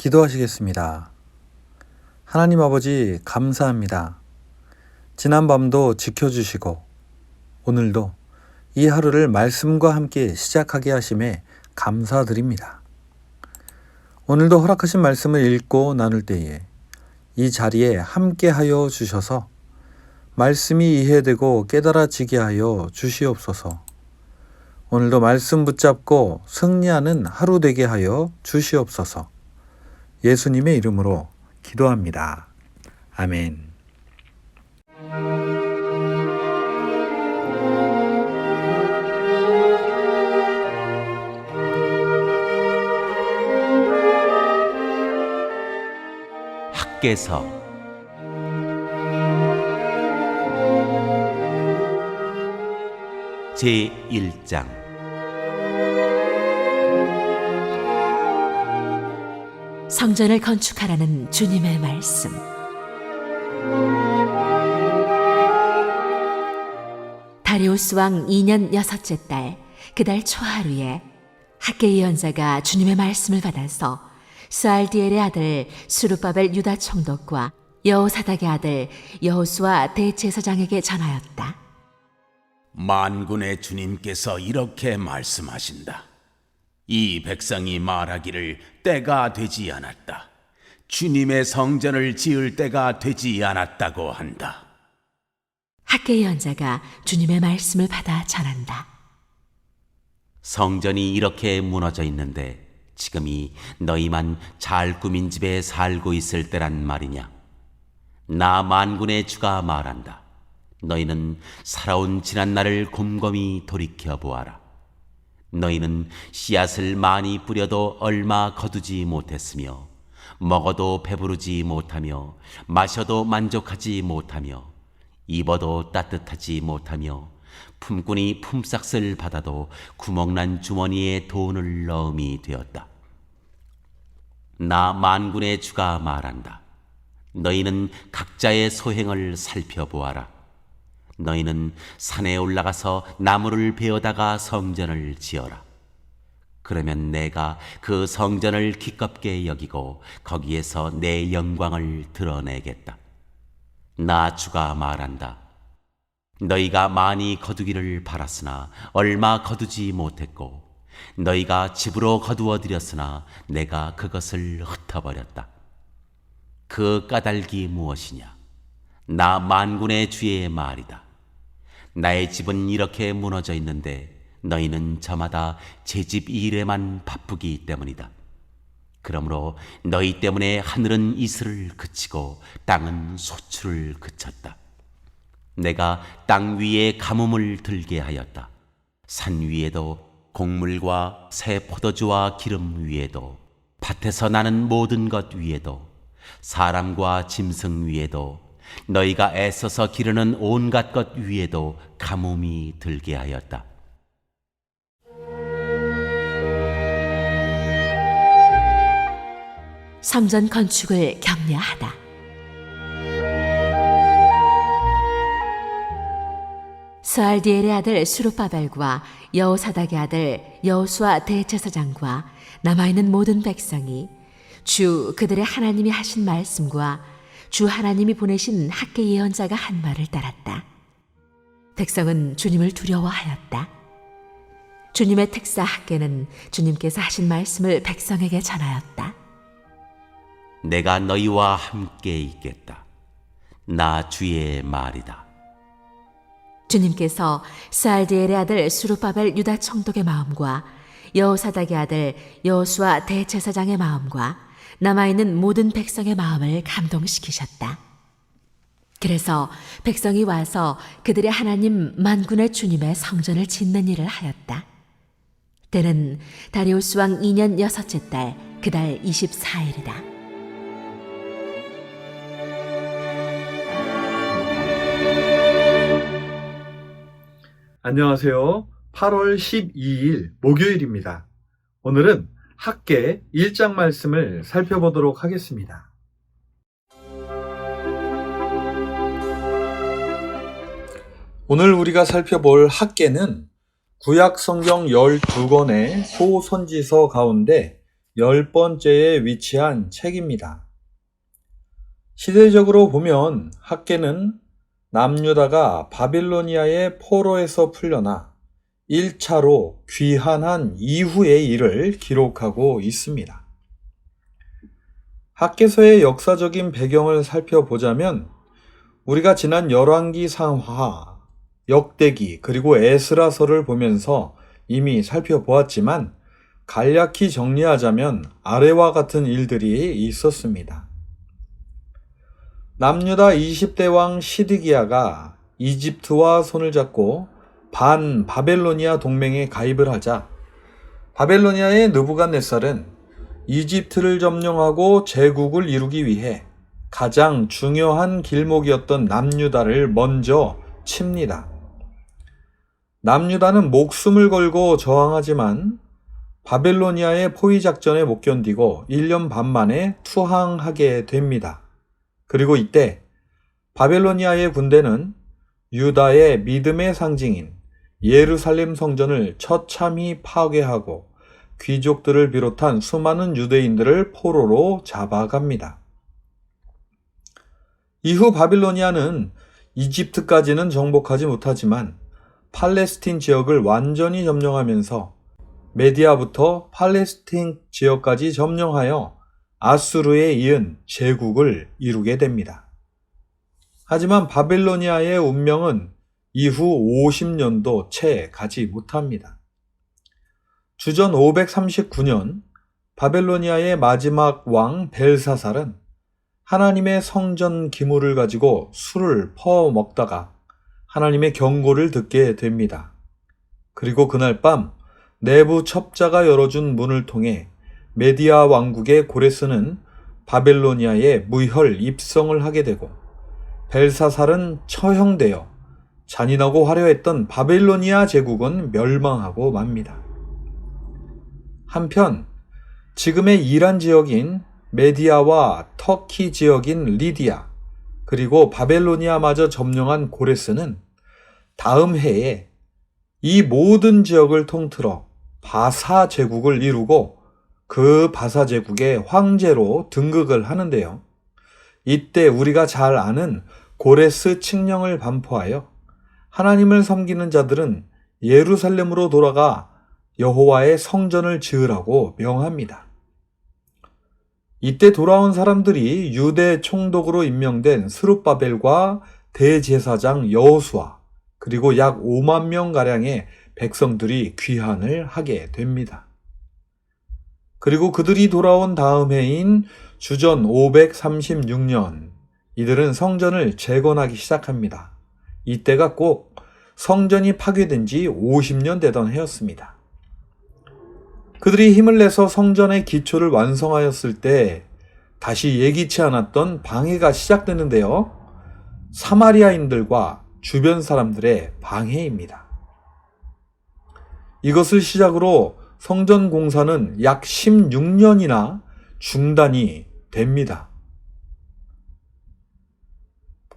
기도하시겠습니다. 하나님 아버지 감사합니다. 지난밤도 지켜주시고 오늘도 이 하루를 말씀과 함께 시작하게 하심에 감사드립니다. 오늘도 허락하신 말씀을 읽고 나눌 때에 이 자리에 함께하여 주셔서 말씀이 이해되고 깨달아지게 하여 주시옵소서. 오늘도 말씀 붙잡고 승리하는 하루 되게 하여 주시옵소서. 예수님의 이름으로 기도합니다. 아멘. 학개서 제1장 성전을 건축하라는 주님의 말씀. 다리우스 왕 2년 6째 달 그달 초하루에 학개 예언자가 주님의 말씀을 받아서 스알디엘의 아들 스룹바벨 유다 총독과 여호사닥의 아들 여호수아 대제사장에게 전하였다. 만군의 주님께서 이렇게 말씀하신다. 이 백성이 말하기를 때가 되지 않았다. 주님의 성전을 지을 때가 되지 않았다고 한다. 학개 예언자가 주님의 말씀을 받아 전한다. 성전이 이렇게 무너져 있는데 지금이 너희만 잘 꾸민 집에 살고 있을 때란 말이냐? 나 만군의 주가 말한다. 너희는 살아온 지난 날을 곰곰이 돌이켜 보아라. 너희는 씨앗을 많이 뿌려도 얼마 거두지 못했으며 먹어도 배부르지 못하며 마셔도 만족하지 못하며 입어도 따뜻하지 못하며 품꾼이 품삯을 받아도 구멍난 주머니에 돈을 넣음이 되었다. 나 만군의 주가 말한다. 너희는 각자의 소행을 살펴보아라. 너희는 산에 올라가서 나무를 베어다가 성전을 지어라. 그러면 내가 그 성전을 기껍게 여기고 거기에서 내 영광을 드러내겠다. 나 주가 말한다. 너희가 많이 거두기를 바랐으나 얼마 거두지 못했고 너희가 집으로 거두어 들였으나 내가 그것을 흩어버렸다. 그 까닭이 무엇이냐? 나 만군의 주의 말이다. 나의 집은 이렇게 무너져 있는데 너희는 저마다 제 집 일에만 바쁘기 때문이다. 그러므로 너희 때문에 하늘은 이슬을 그치고 땅은 소출을 그쳤다. 내가 땅 위에 가뭄을 들게 하였다. 산 위에도 곡물과 새 포도주와 기름 위에도 밭에서 나는 모든 것 위에도 사람과 짐승 위에도 너희가 애써서 기르는 온갖 것 위에도 가뭄이 들게 하였다. 성전 건축을 격려하다. 스알디엘의 아들 스룹바벨과 여호사닥의 아들 여호수아 대제사장과 남아있는 모든 백성이 주 그들의 하나님이 하신 말씀과 주 하나님이 보내신 학개 예언자가 한 말을 따랐다. 백성은 주님을 두려워하였다. 주님의 특사 학개는 주님께서 하신 말씀을 백성에게 전하였다. 내가 너희와 함께 있겠다. 나 주의 말이다. 주님께서 스알디엘의 아들 스룹바벨 유다 총독의 마음과 여호사닥의 아들 여호수아 대제사장의 마음과 남아있는 모든 백성의 마음을 감동시키셨다. 그래서 백성이 와서 그들의 하나님 만군의 주님의 성전을 짓는 일을 하였다. 때는 다리우스 왕 2년 6째 달 그달 24일이다. 안녕하세요. 8월 12일 목요일입니다. 오늘은 학개 1장 말씀을 살펴보도록 하겠습니다. 오늘 우리가 살펴볼 학개는 구약 성경 12권의 소선지서 가운데 10번째에 위치한 책입니다. 시대적으로 보면 학계는 남유다가 바빌로니아의 포로에서 풀려나 1차로 귀환한 이후의 일을 기록하고 있습니다. 학계서의 역사적인 배경을 살펴보자면 우리가 지난 열왕기 상하, 역대기 그리고 에스라서를 보면서 이미 살펴보았지만 간략히 정리하자면 아래와 같은 일들이 있었습니다. 남유다 20대 왕 시드기야가 이집트와 손을 잡고 반 바벨로니아 동맹에 가입을 하자 바벨로니아의 느부갓네살은 이집트를 점령하고 제국을 이루기 위해 가장 중요한 길목이었던 남유다를 먼저 칩니다. 남유다는 목숨을 걸고 저항하지만 바벨로니아의 포위 작전에 못 견디고 1년 반 만에 투항하게 됩니다. 그리고 이때 바벨로니아의 군대는 유다의 믿음의 상징인 예루살렘 성전을 처참히 파괴하고 귀족들을 비롯한 수많은 유대인들을 포로로 잡아갑니다. 이후 바빌로니아는 이집트까지는 정복하지 못하지만 팔레스틴 지역을 완전히 점령하면서 메디아부터 팔레스틴 지역까지 점령하여 아수르에 이은 제국을 이루게 됩니다. 하지만 바빌로니아의 운명은 이후 50년도 채 가지 못합니다. 주전 539년 바벨로니아의 마지막 왕 벨사살은 하나님의 성전 기물을 가지고 술을 퍼먹다가 하나님의 경고를 듣게 됩니다. 그리고 그날 밤 내부 첩자가 열어준 문을 통해 메디아 왕국의 고레스는 바벨로니아에 무혈 입성을 하게 되고 벨사살은 처형되어 잔인하고 화려했던 바벨로니아 제국은 멸망하고 맙니다. 한편 지금의 이란 지역인 메디아와 터키 지역인 리디아 그리고 바벨로니아마저 점령한 고레스는 다음 해에 이 모든 지역을 통틀어 바사 제국을 이루고 그 바사 제국의 황제로 등극을 하는데요. 이때 우리가 잘 아는 고레스 칙령을 반포하여 하나님을 섬기는 자들은 예루살렘으로 돌아가 여호와의 성전을 지으라고 명합니다. 이때 돌아온 사람들이 유대 총독으로 임명된 스룹바벨과 대제사장 여호수아 그리고 약 5만 명가량의 백성들이 귀환을 하게 됩니다. 그리고 그들이 돌아온 다음 해인 주전 536년 이들은 성전을 재건하기 시작합니다. 이때가 꼭 성전이 파괴된 지 50년 되던 해였습니다. 그들이 힘을 내서 성전의 기초를 완성하였을 때 다시 예기치 않았던 방해가 시작되는데요. 사마리아인들과 주변 사람들의 방해입니다. 이것을 시작으로 성전 공사는 약 16년이나 중단이 됩니다.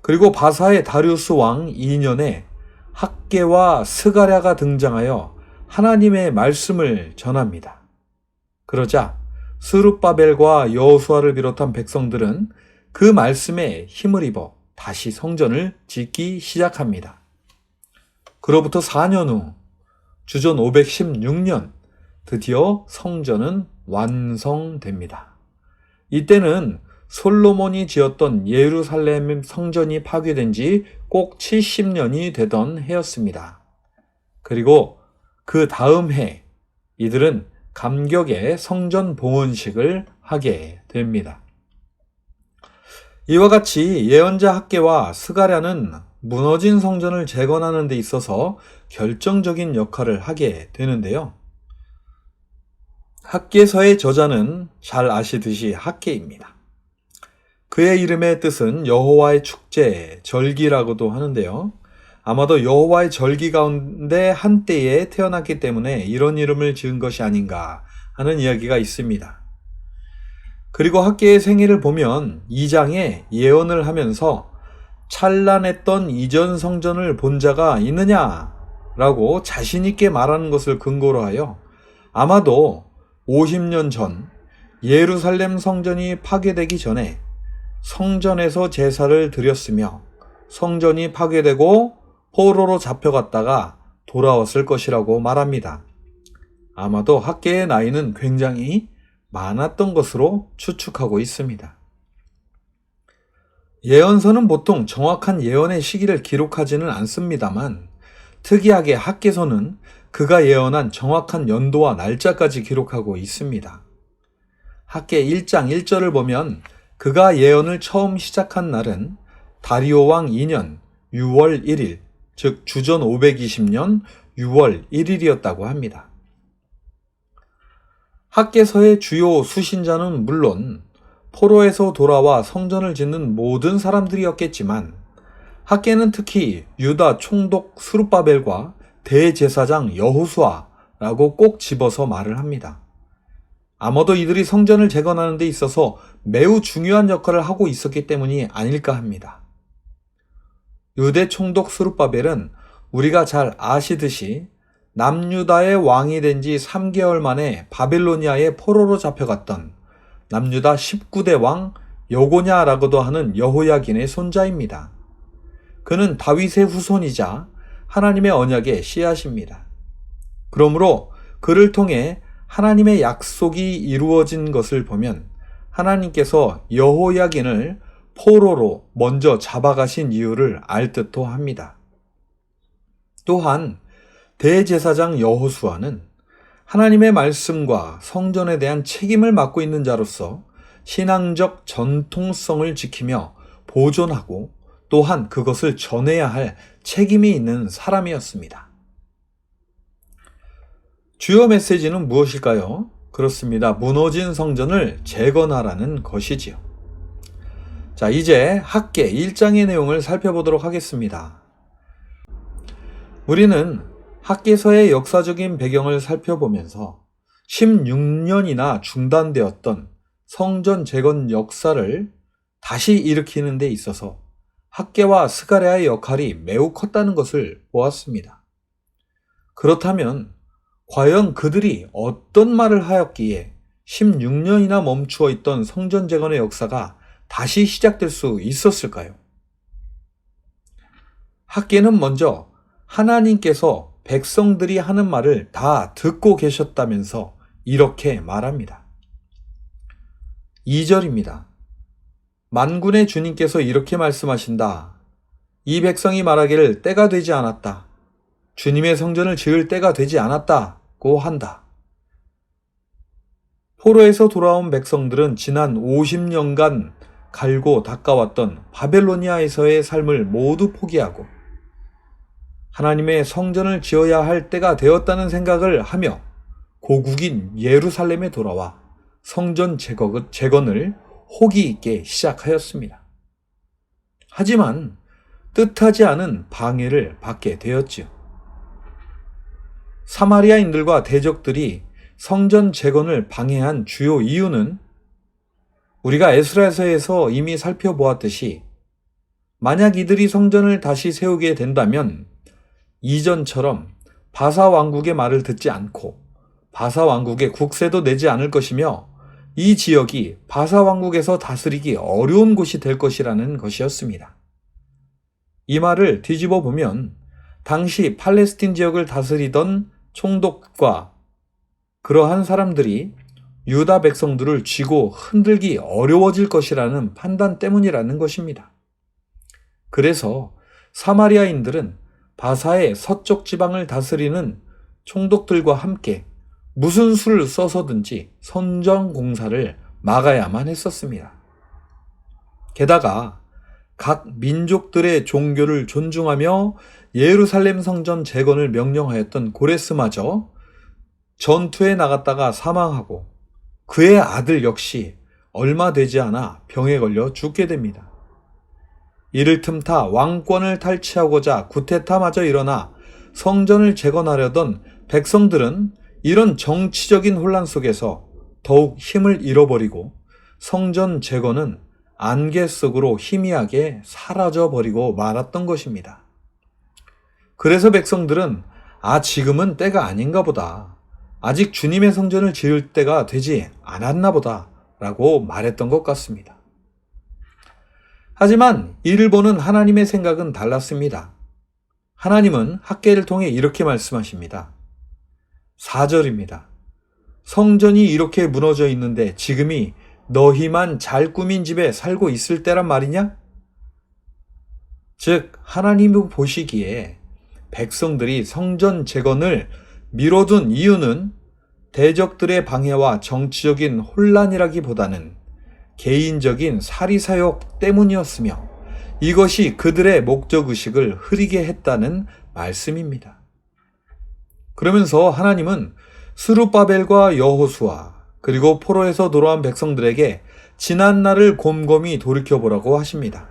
그리고 바사의 다리우스 왕 2년에 학계와 스가랴가 등장하여 하나님의 말씀을 전합니다. 그러자 스룹바벨과 여호수아를 비롯한 백성들은 그 말씀에 힘을 입어 다시 성전을 짓기 시작합니다. 그로부터 4년 후 주전 516년 드디어 성전은 완성됩니다. 이때는 솔로몬이 지었던 예루살렘 성전이 파괴된 지 꼭 70년이 되던 해였습니다. 그리고 그 다음 해 이들은 감격의 성전 봉헌식을 하게 됩니다. 이와 같이 예언자 학계와 스가랴는 무너진 성전을 재건하는 데 있어서 결정적인 역할을 하게 되는데요. 학계서의 저자는 잘 아시듯이 학계입니다. 그의 이름의 뜻은 여호와의 축제, 절기라고도 하는데요. 아마도 여호와의 절기 가운데 한때에 태어났기 때문에 이런 이름을 지은 것이 아닌가 하는 이야기가 있습니다. 그리고 학계의 생애를 보면 2장에 예언을 하면서 찬란했던 이전 성전을 본 자가 있느냐라고 자신 있게 말하는 것을 근거로 하여 아마도 50년 전 예루살렘 성전이 파괴되기 전에 성전에서 제사를 드렸으며 성전이 파괴되고 포로로 잡혀갔다가 돌아왔을 것이라고 말합니다. 아마도 학개의 나이는 굉장히 많았던 것으로 추측하고 있습니다. 예언서는 보통 정확한 예언의 시기를 기록하지는 않습니다만 특이하게 학개서는 그가 예언한 정확한 연도와 날짜까지 기록하고 있습니다. 학개 1장 1절을 보면 그가 예언을 처음 시작한 날은 다리오 왕 2년 6월 1일, 즉 주전 520년 6월 1일이었다고 합니다. 학개서의 주요 수신자는 물론 포로에서 돌아와 성전을 짓는 모든 사람들이었겠지만 학개는 특히 유다 총독 스룹바벨과 대제사장 여호수아라고 꼭 집어서 말을 합니다. 아마도 이들이 성전을 재건하는 데 있어서 매우 중요한 역할을 하고 있었기 때문이 아닐까 합니다. 유대 총독 스룹바벨은 우리가 잘 아시듯이 남유다의 왕이 된 지 3개월 만에 바빌로니아의 포로로 잡혀갔던 남유다 19대 왕 여고냐라고도 하는 여호야긴의 손자입니다. 그는 다윗의 후손이자 하나님의 언약의 씨앗입니다. 그러므로 그를 통해 하나님의 약속이 이루어진 것을 보면 하나님께서 여호야긴을 포로로 먼저 잡아가신 이유를 알 듯도 합니다. 또한 대제사장 여호수아는 하나님의 말씀과 성전에 대한 책임을 맡고 있는 자로서 신앙적 전통성을 지키며 보존하고 또한 그것을 전해야 할 책임이 있는 사람이었습니다. 주요 메시지는 무엇일까요? 그렇습니다. 무너진 성전을 재건하라는 것이지요. 자, 이제 학개 1장의 내용을 살펴보도록 하겠습니다. 우리는 학개서의 역사적인 배경을 살펴보면서 16년이나 중단되었던 성전 재건 역사를 다시 일으키는 데 있어서 학개와 스가랴의 역할이 매우 컸다는 것을 보았습니다. 그렇다면 과연 그들이 어떤 말을 하였기에 16년이나 멈추어 있던 성전 재건의 역사가 다시 시작될 수 있었을까요? 학개는 먼저 하나님께서 백성들이 하는 말을 다 듣고 계셨다면서 이렇게 말합니다. 2절입니다. 만군의 주님께서 이렇게 말씀하신다. 이 백성이 말하기를 때가 되지 않았다. 주님의 성전을 지을 때가 되지 않았다고 한다. 포로에서 돌아온 백성들은 지난 50년간 갈고 닦아왔던 바벨로니아에서의 삶을 모두 포기하고 하나님의 성전을 지어야 할 때가 되었다는 생각을 하며 고국인 예루살렘에 돌아와 성전 재건을 호기 있게 시작하였습니다. 하지만 뜻하지 않은 방해를 받게 되었지요. 사마리아인들과 대적들이 성전 재건을 방해한 주요 이유는 우리가 에스라서에서 이미 살펴보았듯이 만약 이들이 성전을 다시 세우게 된다면 이전처럼 바사 왕국의 말을 듣지 않고 바사 왕국의 국세도 내지 않을 것이며 이 지역이 바사 왕국에서 다스리기 어려운 곳이 될 것이라는 것이었습니다. 이 말을 뒤집어 보면 당시 팔레스틴 지역을 다스리던 총독과 그러한 사람들이 유다 백성들을 쥐고 흔들기 어려워질 것이라는 판단 때문이라는 것입니다. 그래서 사마리아인들은 바사의 서쪽 지방을 다스리는 총독들과 함께 무슨 수를 써서든지 성전 공사를 막아야만 했었습니다. 게다가 각 민족들의 종교를 존중하며 예루살렘 성전 재건을 명령하였던 고레스마저 전투에 나갔다가 사망하고 그의 아들 역시 얼마 되지 않아 병에 걸려 죽게 됩니다. 이를 틈타 왕권을 탈취하고자 구테타마저 일어나 성전을 재건하려던 백성들은 이런 정치적인 혼란 속에서 더욱 힘을 잃어버리고 성전 재건은 안개 속으로 희미하게 사라져버리고 말았던 것입니다. 그래서 백성들은 지금은 때가 아닌가 보다. 아직 주님의 성전을 지을 때가 되지 않았나 보다 라고 말했던 것 같습니다. 하지만 이를 보는 하나님의 생각은 달랐습니다. 하나님은 학개를 통해 이렇게 말씀하십니다. 4절입니다. 성전이 이렇게 무너져 있는데 지금이 너희만 잘 꾸민 집에 살고 있을 때란 말이냐? 즉 하나님이 보시기에 백성들이 성전 재건을 미뤄둔 이유는 대적들의 방해와 정치적인 혼란이라기보다는 개인적인 사리사욕 때문이었으며 이것이 그들의 목적의식을 흐리게 했다는 말씀입니다. 그러면서 하나님은 스룹바벨과 여호수아 그리고 포로에서 돌아온 백성들에게 지난 날을 곰곰이 돌이켜보라고 하십니다.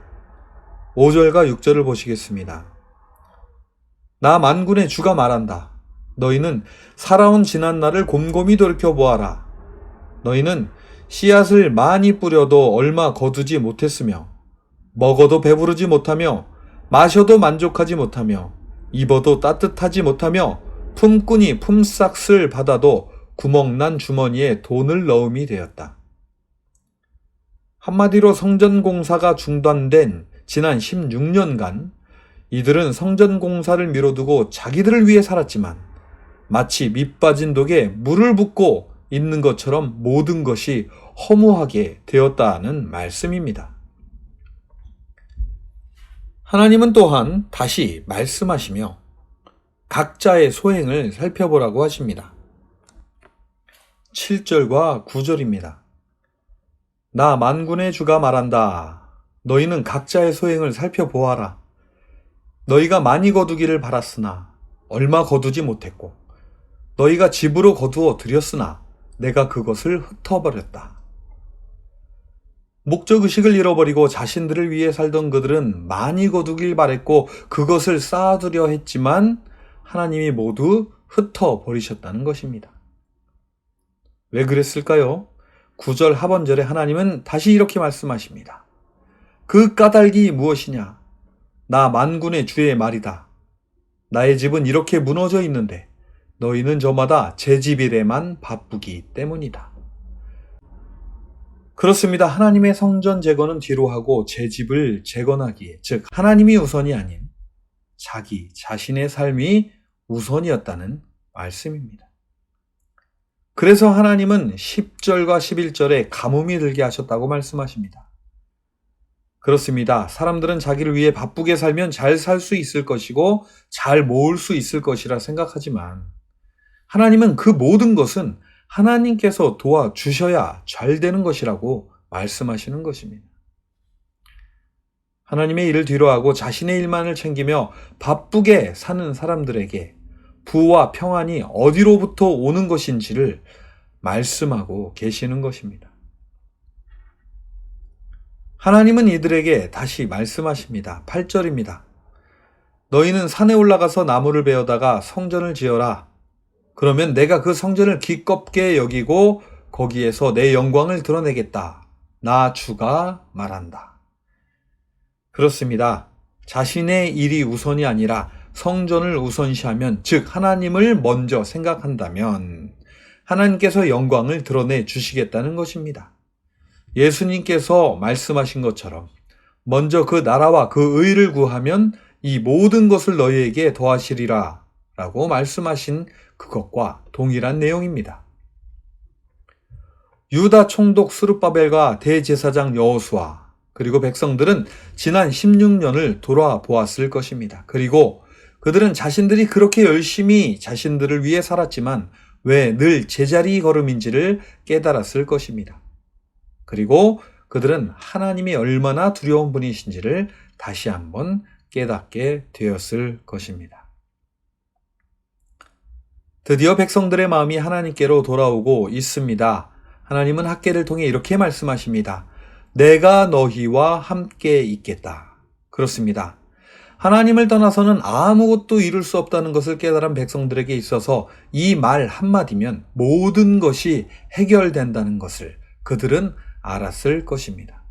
5절과 6절을 보시겠습니다. 나 만군의 주가 말한다. 너희는 살아온 지난 날을 곰곰이 돌이켜보아라. 너희는 씨앗을 많이 뿌려도 얼마 거두지 못했으며 먹어도 배부르지 못하며 마셔도 만족하지 못하며 입어도 따뜻하지 못하며 품꾼이 품삯을 받아도 구멍난 주머니에 돈을 넣음이 되었다. 한마디로 성전 공사가 중단된 지난 16년간 이들은 성전 공사를 미뤄두고 자기들을 위해 살았지만 마치 밑 빠진 독에 물을 붓고 있는 것처럼 모든 것이 허무하게 되었다는 말씀입니다. 하나님은 또한 다시 말씀하시며 각자의 소행을 살펴보라고 하십니다. 7절과 9절입니다. 나 만군의 주가 말한다. 너희는 각자의 소행을 살펴보아라. 너희가 많이 거두기를 바랐으나 얼마 거두지 못했고 너희가 집으로 거두어 들였으나 내가 그것을 흩어버렸다. 목적의식을 잃어버리고 자신들을 위해 살던 그들은 많이 거두길 바랬고 그것을 쌓아두려 했지만 하나님이 모두 흩어버리셨다는 것입니다. 왜 그랬을까요? 9절 하반절에 하나님은 다시 이렇게 말씀하십니다. 그 까닭이 무엇이냐? 나 만군의 주의 말이다. 나의 집은 이렇게 무너져 있는데 너희는 저마다 제 집 일에만 바쁘기 때문이다. 그렇습니다. 하나님의 성전 재건은 뒤로 하고 제 집을 재건하기에, 즉 하나님이 우선이 아닌 자기 자신의 삶이 우선이었다는 말씀입니다. 그래서 하나님은 10절과 11절에 가뭄이 들게 하셨다고 말씀하십니다. 그렇습니다. 사람들은 자기를 위해 바쁘게 살면 잘 살 수 있을 것이고 잘 모을 수 있을 것이라 생각하지만 하나님은 그 모든 것은 하나님께서 도와주셔야 잘 되는 것이라고 말씀하시는 것입니다. 하나님의 일을 뒤로하고 자신의 일만을 챙기며 바쁘게 사는 사람들에게 부와 평안이 어디로부터 오는 것인지를 말씀하고 계시는 것입니다. 하나님은 이들에게 다시 말씀하십니다. 8절입니다. 너희는 산에 올라가서 나무를 베어다가 성전을 지어라. 그러면 내가 그 성전을 기껍게 여기고 거기에서 내 영광을 드러내겠다. 나 주가 말한다. 그렇습니다. 자신의 일이 우선이 아니라 성전을 우선시하면, 즉 하나님을 먼저 생각한다면 하나님께서 영광을 드러내 주시겠다는 것입니다. 예수님께서 말씀하신 것처럼 먼저 그 나라와 그 의를 구하면 이 모든 것을 너희에게 더하시리라 라고 말씀하신 그것과 동일한 내용입니다. 유다 총독 스룹바벨과 대제사장 여호수아 그리고 백성들은 지난 16년을 돌아보았을 것입니다. 그리고 그들은 자신들이 그렇게 열심히 자신들을 위해 살았지만 왜 늘 제자리 걸음인지를 깨달았을 것입니다. 그리고 그들은 하나님이 얼마나 두려운 분이신지를 다시 한번 깨닫게 되었을 것입니다. 드디어 백성들의 마음이 하나님께로 돌아오고 있습니다. 하나님은 학개를 통해 이렇게 말씀하십니다. 내가 너희와 함께 있겠다. 그렇습니다. 하나님을 떠나서는 아무것도 이룰 수 없다는 것을 깨달은 백성들에게 있어서 이 말 한마디면 모든 것이 해결된다는 것을 그들은 알았을 것입니다.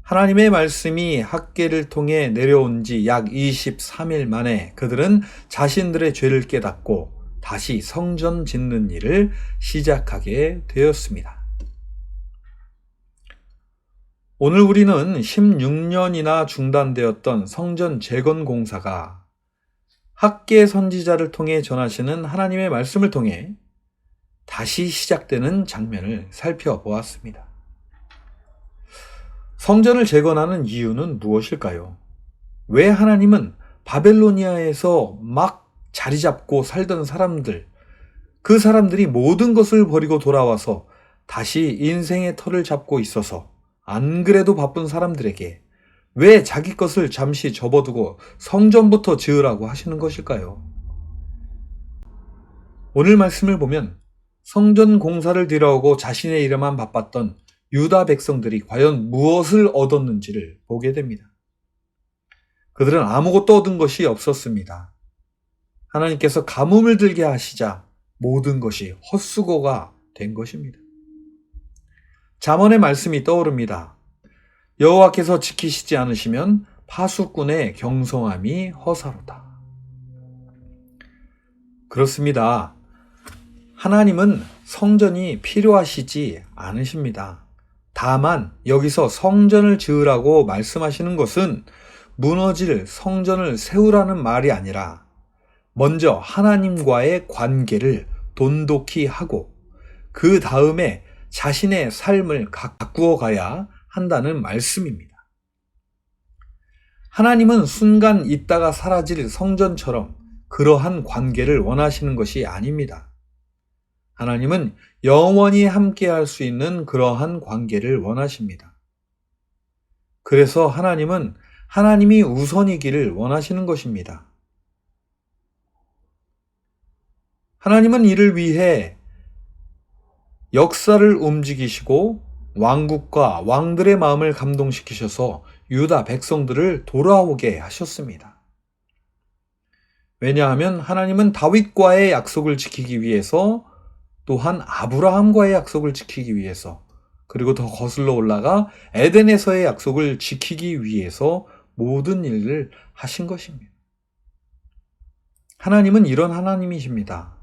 하나님의 말씀이 학개를 통해 내려온 지 약 23일 만에 그들은 자신들의 죄를 깨닫고 다시 성전 짓는 일을 시작하게 되었습니다. 오늘 우리는 16년이나 중단되었던 성전 재건 공사가 학계 선지자를 통해 전하시는 하나님의 말씀을 통해 다시 시작되는 장면을 살펴보았습니다. 성전을 재건하는 이유는 무엇일까요? 왜 하나님은 바벨로니아에서 막 자리 잡고 살던 사람들, 그 사람들이 모든 것을 버리고 돌아와서 다시 인생의 터를 잡고 있어서 안 그래도 바쁜 사람들에게 왜 자기 것을 잠시 접어두고 성전부터 지으라고 하시는 것일까요? 오늘 말씀을 보면 성전 공사를 뒤라오고 자신의 일에만 바빴던 유다 백성들이 과연 무엇을 얻었는지를 보게 됩니다. 그들은 아무것도 얻은 것이 없었습니다. 하나님께서 가뭄을 들게 하시자 모든 것이 헛수고가 된 것입니다. 잠언의 말씀이 떠오릅니다. 여호와께서 지키시지 않으시면 파수꾼의 경성함이 허사로다. 그렇습니다. 하나님은 성전이 필요하시지 않으십니다. 다만 여기서 성전을 지으라고 말씀하시는 것은 무너질 성전을 세우라는 말이 아니라 먼저 하나님과의 관계를 돈독히 하고 그 다음에 자신의 삶을 가꾸어 가야 한다는 말씀입니다. 하나님은 순간 있다가 사라질 성전처럼 그러한 관계를 원하시는 것이 아닙니다. 하나님은 영원히 함께할 수 있는 그러한 관계를 원하십니다. 그래서 하나님은 하나님이 우선이기를 원하시는 것입니다. 하나님은 이를 위해 역사를 움직이시고 왕국과 왕들의 마음을 감동시키셔서 유다 백성들을 돌아오게 하셨습니다. 왜냐하면 하나님은 다윗과의 약속을 지키기 위해서 또한 아브라함과의 약속을 지키기 위해서 그리고 더 거슬러 올라가 에덴에서의 약속을 지키기 위해서 모든 일을 하신 것입니다. 하나님은 이런 하나님이십니다.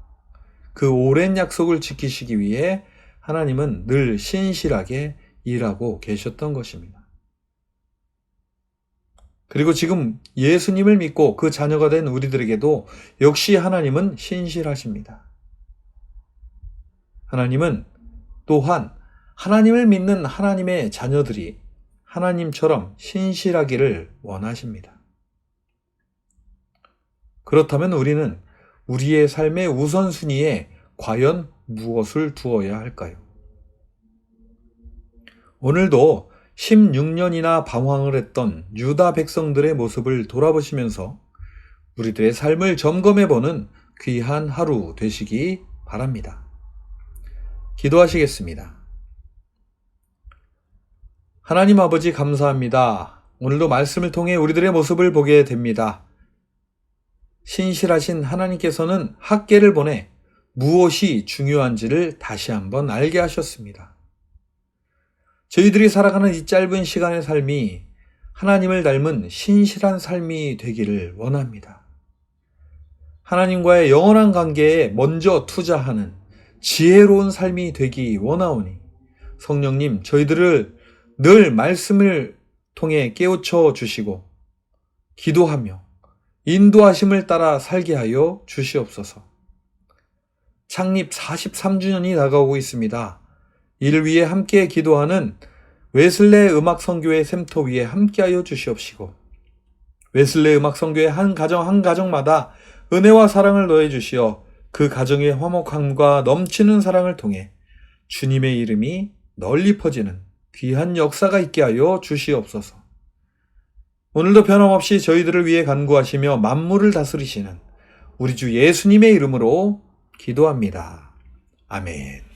그 오랜 약속을 지키시기 위해 하나님은 늘 신실하게 일하고 계셨던 것입니다. 그리고 지금 예수님을 믿고 그 자녀가 된 우리들에게도 역시 하나님은 신실하십니다. 하나님은 또한 하나님을 믿는 하나님의 자녀들이 하나님처럼 신실하기를 원하십니다. 그렇다면 우리는 우리의 삶의 우선순위에 과연 무엇을 두어야 할까요? 오늘도 16년이나 방황을 했던 유다 백성들의 모습을 돌아보시면서 우리들의 삶을 점검해보는 귀한 하루 되시기 바랍니다. 기도하시겠습니다. 하나님 아버지 감사합니다. 오늘도 말씀을 통해 우리들의 모습을 보게 됩니다. 신실하신 하나님께서는 학계를 보내 무엇이 중요한지를 다시 한번 알게 하셨습니다. 저희들이 살아가는 이 짧은 시간의 삶이 하나님을 닮은 신실한 삶이 되기를 원합니다. 하나님과의 영원한 관계에 먼저 투자하는 지혜로운 삶이 되기 원하오니 성령님 저희들을 늘 말씀을 통해 깨우쳐 주시고 기도하며 인도하심을 따라 살게 하여 주시옵소서. 창립 43주년이 다가오고 있습니다. 이를 위해 함께 기도하는 웨슬레 음악선교회 샘터 위에 함께하여 주시옵시고 웨슬레 음악선교회 한 가정 한 가정마다 은혜와 사랑을 더해 주시어 그 가정의 화목함과 넘치는 사랑을 통해 주님의 이름이 널리 퍼지는 귀한 역사가 있게 하여 주시옵소서. 오늘도 변함없이 저희들을 위해 간구하시며 만물을 다스리시는 우리 주 예수님의 이름으로 기도합니다. 아멘.